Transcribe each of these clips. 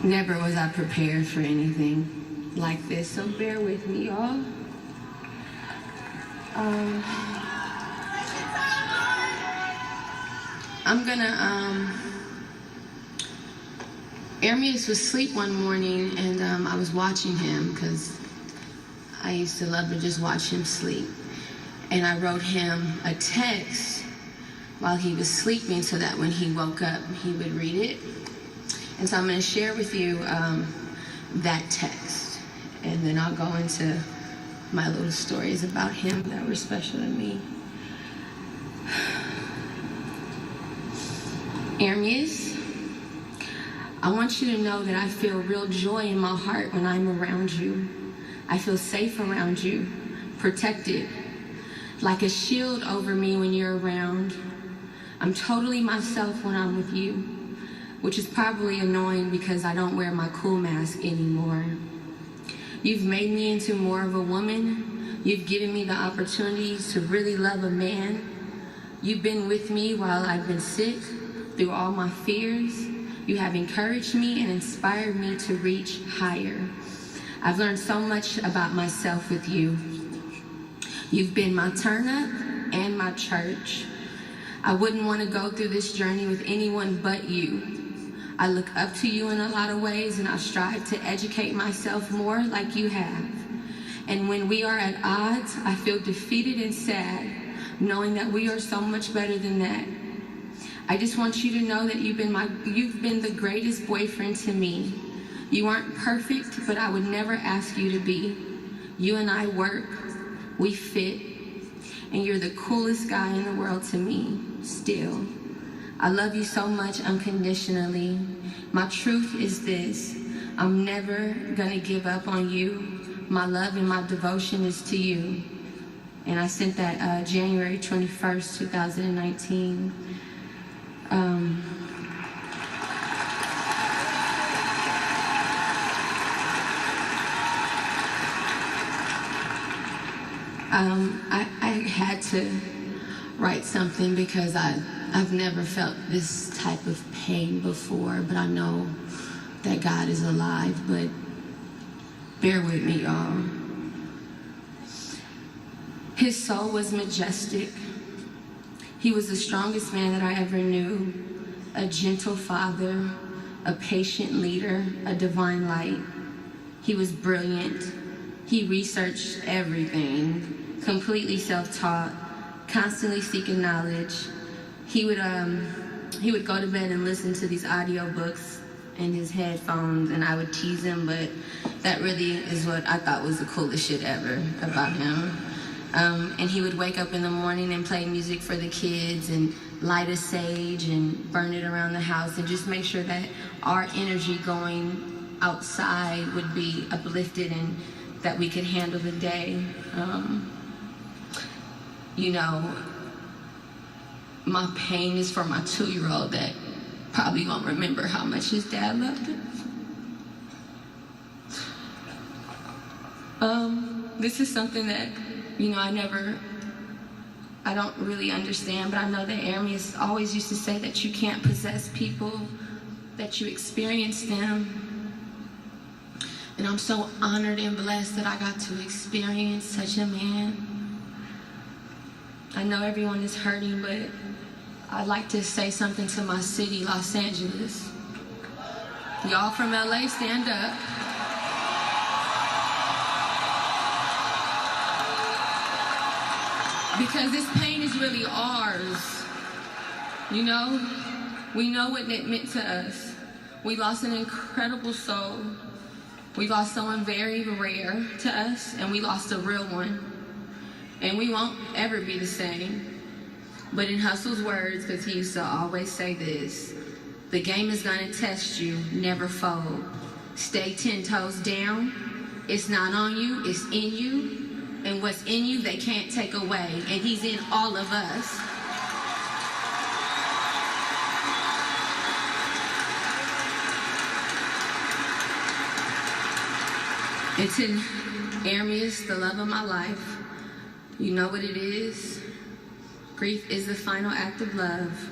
Never was I prepared for anything like this, so bear with me, y'all. I'm gonna, Ermias was asleep one morning, and I was watching him because I used to love to just watch him sleep. And I wrote him a text while he was sleeping so that when he woke up, he would read it. And so I'm going to share with you that text, and then I'll go into my little stories about him that were special to me. Ermias, I want you to know that I feel real joy in my heart when I'm around you. I feel safe around you, protected, like a shield over me when you're around. I'm totally myself when I'm with you, which is probably annoying because I don't wear my cool mask anymore. You've made me into more of a woman. You've given me the opportunities to really love a man. You've been with me while I've been sick, through all my fears. You have encouraged me and inspired me to reach higher. I've learned so much about myself with you. You've been my turn up and my church. I wouldn't want to go through this journey with anyone but you. I look up to you in a lot of ways, and I strive to educate myself more like you have. And when we are at odds, I feel defeated and sad, knowing that we are so much better than that. I just want you to know that you've been the greatest boyfriend to me. You aren't perfect, but I would never ask you to be. You and I work, we fit, and you're the coolest guy in the world to me, still. I love you so much unconditionally. My truth is this: I'm never gonna give up on you. My love and my devotion is to you. And I sent that January 21st, 2019. I had to write something because I've never felt this type of pain before, but I know that God is alive. But bear with me, y'all. His soul was majestic. He was the strongest man that I ever knew, a gentle father, a patient leader, a divine light. He was brilliant. He researched everything, completely self-taught, constantly seeking knowledge. He would go to bed and listen to these audiobooks in his headphones, and I would tease him, but that really is what I thought was the coolest shit ever about him. And he would wake up in the morning and play music for the kids and light a sage and burn it around the house and just make sure that our energy going outside would be uplifted and that we could handle the day. You know, my pain is for my 2-year-old that probably won't remember how much his dad loved him. This is something that, you know, I don't really understand, but I know that Ermias always used to say that you can't possess people, that you experience them. And I'm so honored and blessed that I got to experience such a man. I know everyone is hurting, but I'd like to say something to my city, Los Angeles. Y'all from LA, stand up. Because this pain is really ours. You know? We know what it meant to us. We lost an incredible soul. We lost someone very rare to us, and we lost a real one. And we won't ever be the same. But in Hussle's words, because he used to always say this, the game is gonna test you, never fold. Stay 10 toes down. It's not on you, it's in you. And what's in you, they can't take away. And he's in all of us. And to Ermias, the love of my life, you know what it is. Grief is the final act of love.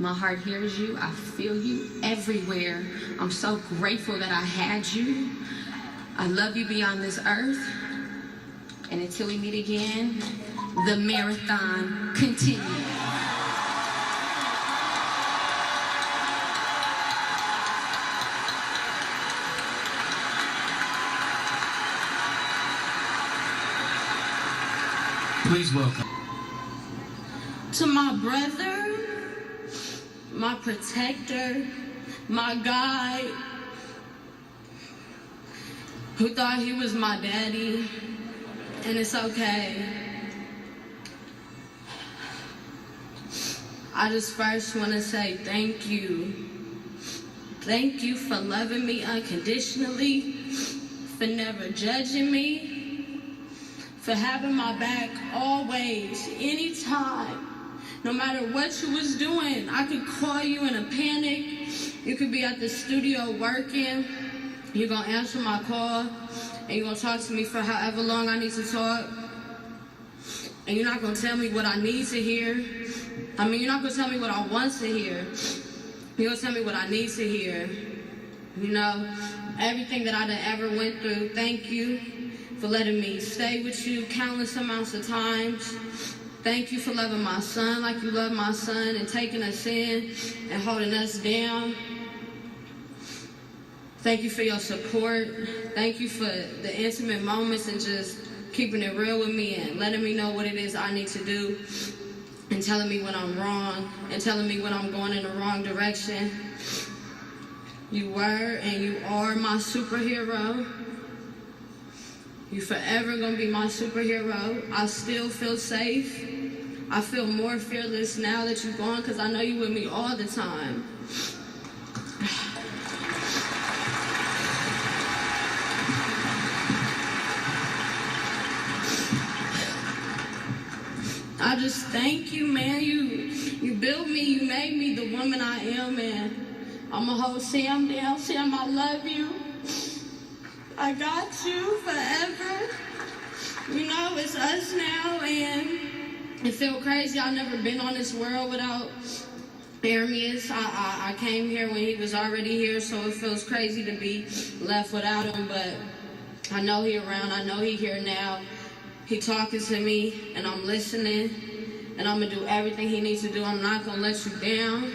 My heart hears you. I feel you everywhere. I'm so grateful that I had you. I love you beyond this earth. And until we meet again, the marathon continues. Please welcome. To my brother, my protector, my guide, who thought he was my daddy, and it's okay. I just first want to say thank you. Thank you for loving me unconditionally, for never judging me, for having my back always, anytime. No matter what you was doing, I could call you in a panic. You could be at the studio working. You're gonna answer my call, and you're gonna talk to me for however long I need to talk. And you're not gonna tell me what I need to hear. I mean, you're not gonna tell me what I want to hear. You're gonna tell me what I need to hear. You know, everything that I done ever went through, thank you for letting me stay with you countless amounts of times. Thank you for loving my son like you love my son and taking us in and holding us down. Thank you for your support. Thank you for the intimate moments and just keeping it real with me and letting me know what it is I need to do and telling me when I'm wrong and telling me when I'm going in the wrong direction. You were and you are my superhero. You forever gonna be my superhero. I still feel safe. I feel more fearless now that you're gone because I know you with me all the time. I just thank you, man. You built me, you made me the woman I am, and I'ma hold Sam down. Sam, I love you. I got you forever. You know, it's us now, and it feels crazy. I've never been on this world without Aramis. I came here when he was already here, so it feels crazy to be left without him, but I know he around. I know he here now. He talking to me, and I'm listening, and I'm gonna do everything he needs to do. I'm not gonna let you down.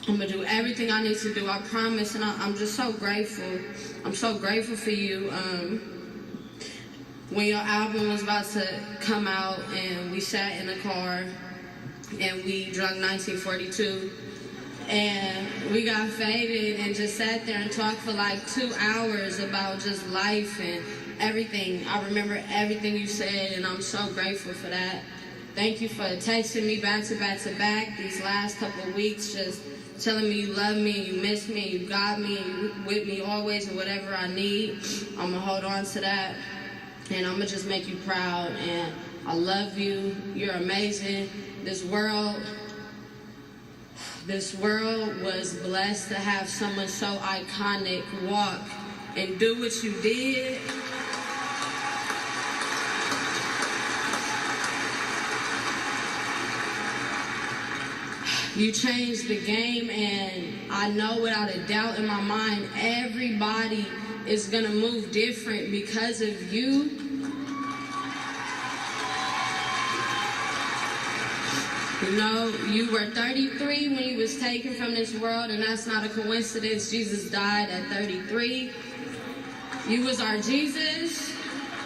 I'm gonna do everything I need to do, I promise, and I'm just so grateful. I'm so grateful for you. When your album was about to come out and we sat in the car and we drunk 1942 and we got faded and just sat there and talked for like 2 hours about just life and everything. I remember everything you said, and I'm so grateful for that. Thank you for texting me back to back to back these last couple of weeks, just telling me you love me, and you miss me, and you got me, and you with me always, and whatever I need, I'm gonna hold on to that, and I'm gonna just make you proud, and I love you. You're amazing. This world was blessed to have someone so iconic walk and do what you did. You changed the game, and I know without a doubt in my mind, everybody is gonna move different because of you. You know, you were 33 when you was taken from this world, and that's not a coincidence. Jesus died at 33. You was our Jesus.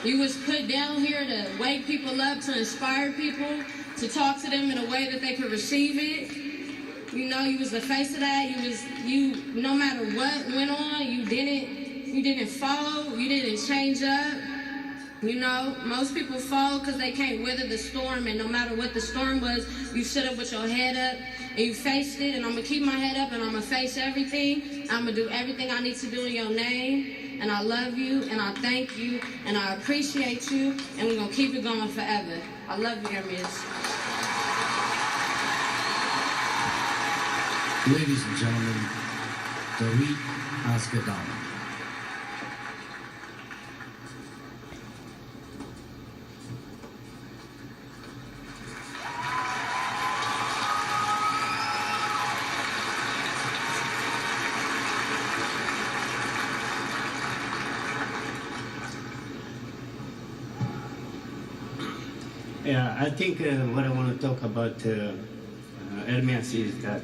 You was put down here to wake people up, to inspire people, to talk to them in a way that they could receive it. You know, you was the face of that. You no matter what went on, you didn't fall, you didn't change up. You know, most people fall because they can't weather the storm, and no matter what the storm was, you stood up with your head up and you faced it, and I'm gonna keep my head up and I'm gonna face everything. I'm gonna do everything I need to do in your name, and I love you, and I thank you, and I appreciate you, and we're gonna keep it going forever. I love you, Aramis. Ladies and gentlemen, Dorit Asgadama. Yeah, I think what I want to talk about Ermias is that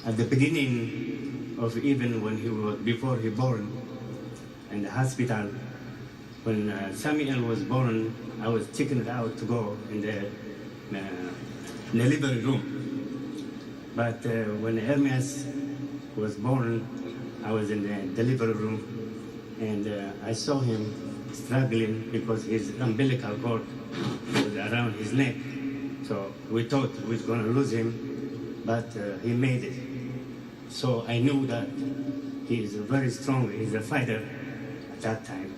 at the beginning of even when he was before he born in the hospital, when Samuel was born, I was taken out to go in the delivery room. But when Ermias was born, I was in the delivery room, and I saw him struggling because his umbilical cord was around his neck. So we thought we were going to lose him, but he made it. So I knew that he is very strong. He's a fighter at that time.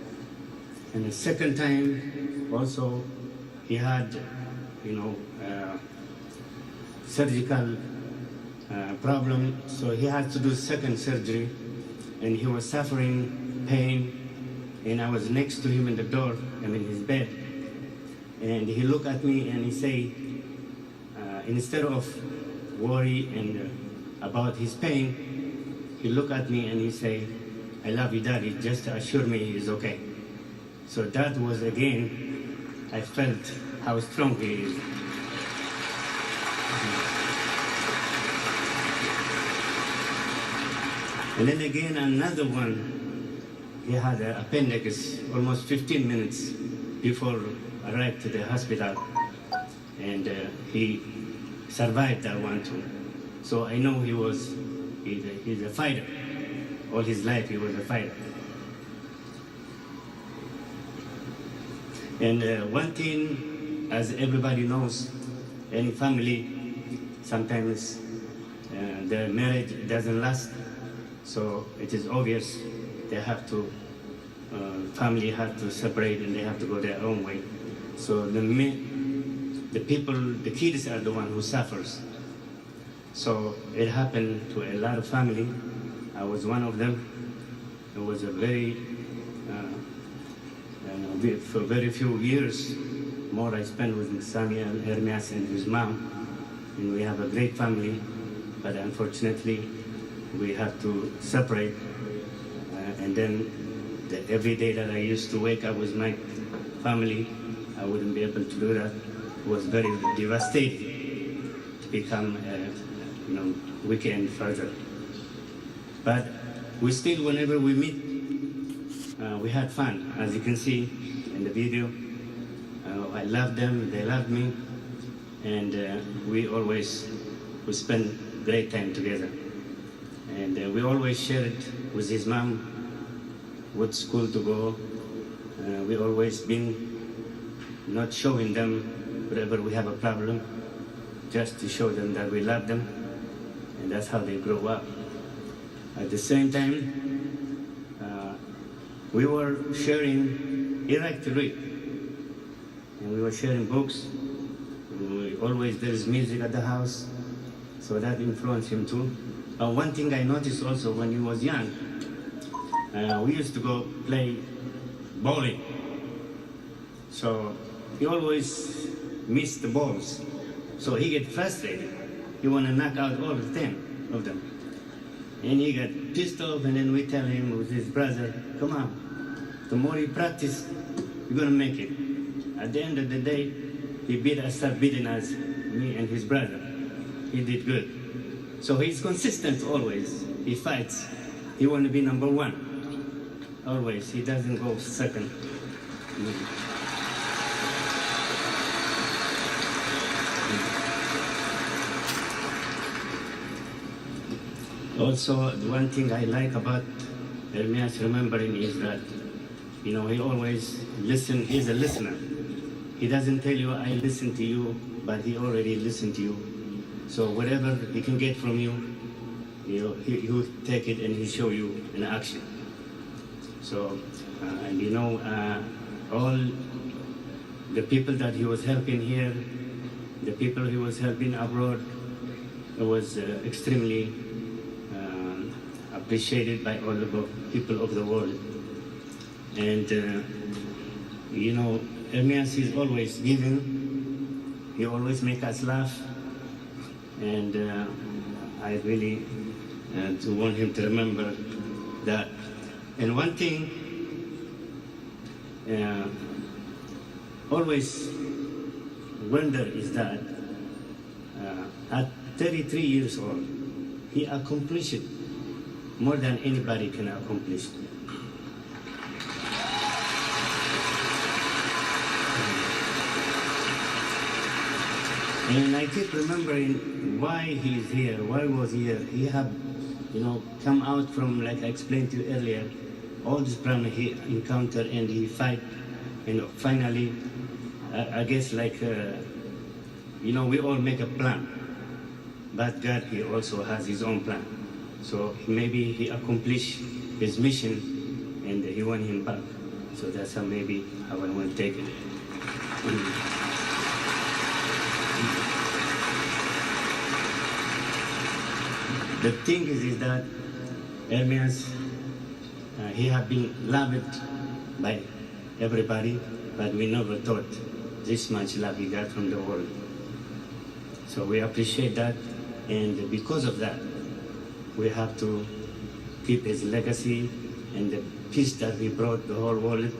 And the second time, also, he had, surgical problem. So he had to do second surgery, and he was suffering pain. And I was next to him in the door, in his bed. And he looked at me and he said, instead of worry and about his pain, he looked at me and he said, "I love you, Daddy, just to assure me he's okay." So that was again, I felt how strong he is. And then again, another one, he had an appendix almost 15 minutes before I arrived to the hospital. And he survived that one too. So I know he's a fighter. All his life he was a fighter. And one thing, as everybody knows, any family, sometimes the marriage doesn't last. So it is obvious they have to, family have to separate and they have to go their own way. So the people, the kids are the one who suffers. So it happened to a lot of family. I was one of them. It was a very, for very few years more I spent with Samuel, Ermias, and his mom. And we have a great family, but unfortunately we have to separate. And then every day that I used to wake up with my family, I wouldn't be able to do that. It was very devastating to become, weekend further. But we still, whenever we meet, we had fun. As you can see in the video, I loved them, they loved me, and we spend great time together. And we always shared with his mom what school to go. We always been not showing them whenever we have a problem, just to show them that we love them, and that's how they grow up. At the same time, we were sharing, he liked to read, and we were sharing books. There is music at the house, so that influenced him too. One thing I noticed also when he was young, we used to go play bowling. So he always missed the balls. So he get frustrated. He want to knock out all of them. And he got pissed off, and then we tell him with his brother, "Come on, the more you practice, you're gonna make it." At the end of the day, he started beating us, me and his brother. He did good. So he's consistent always. He fights. He want to be number one. Always. He doesn't go second. Also, the one thing I like about Ermias remembering is that, he always listen. He's a listener. He doesn't tell you, "I listen to you," but he already listened to you. So whatever he can get from you, he will take it and he show you in action. So, all the people that he was helping here, the people he was helping abroad, it was extremely appreciated by all the people of the world. And, Ermias is always giving. He always make us laugh. And I really want him to remember that. And one thing, always wonder is that at 33 years old, he accomplished more than anybody can accomplish. And I keep remembering why he is here, why was he here. He had, come out from, like I explained to you earlier, all this problem he encountered and he fight, finally, I guess we all make a plan, but God, he also has his own plan. So maybe he accomplished his mission and he won him back. So that's how I want to take it. The thing is that Ermias, he had been loved by everybody, but we never thought this much love he got from the world. So we appreciate that, and because of that, we have to keep his legacy and the peace that he brought the whole world.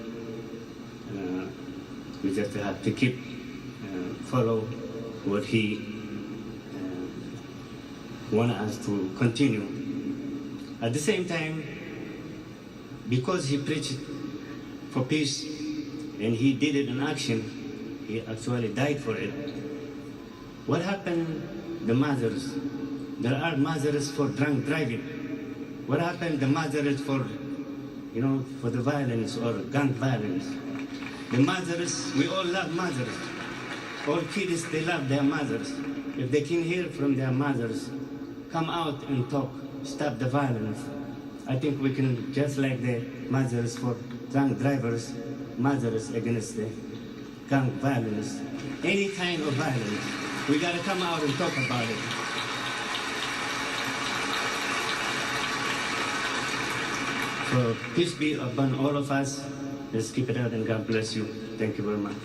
We just have to keep follow what he want us to continue. At the same time, because he preached for peace and he did it in action, he actually died for it. What happened the mothers? There are mothers for drunk driving. What happened the mothers for the violence or gun violence? The mothers, we all love mothers. All kids, they love their mothers. If they can hear from their mothers, come out and talk, stop the violence. I think we can, just like the mothers for drunk drivers, mothers against the gun violence, any kind of violence, we gotta come out and talk about it. So peace be upon all of us. Let's keep it out and God bless you. Thank you very much.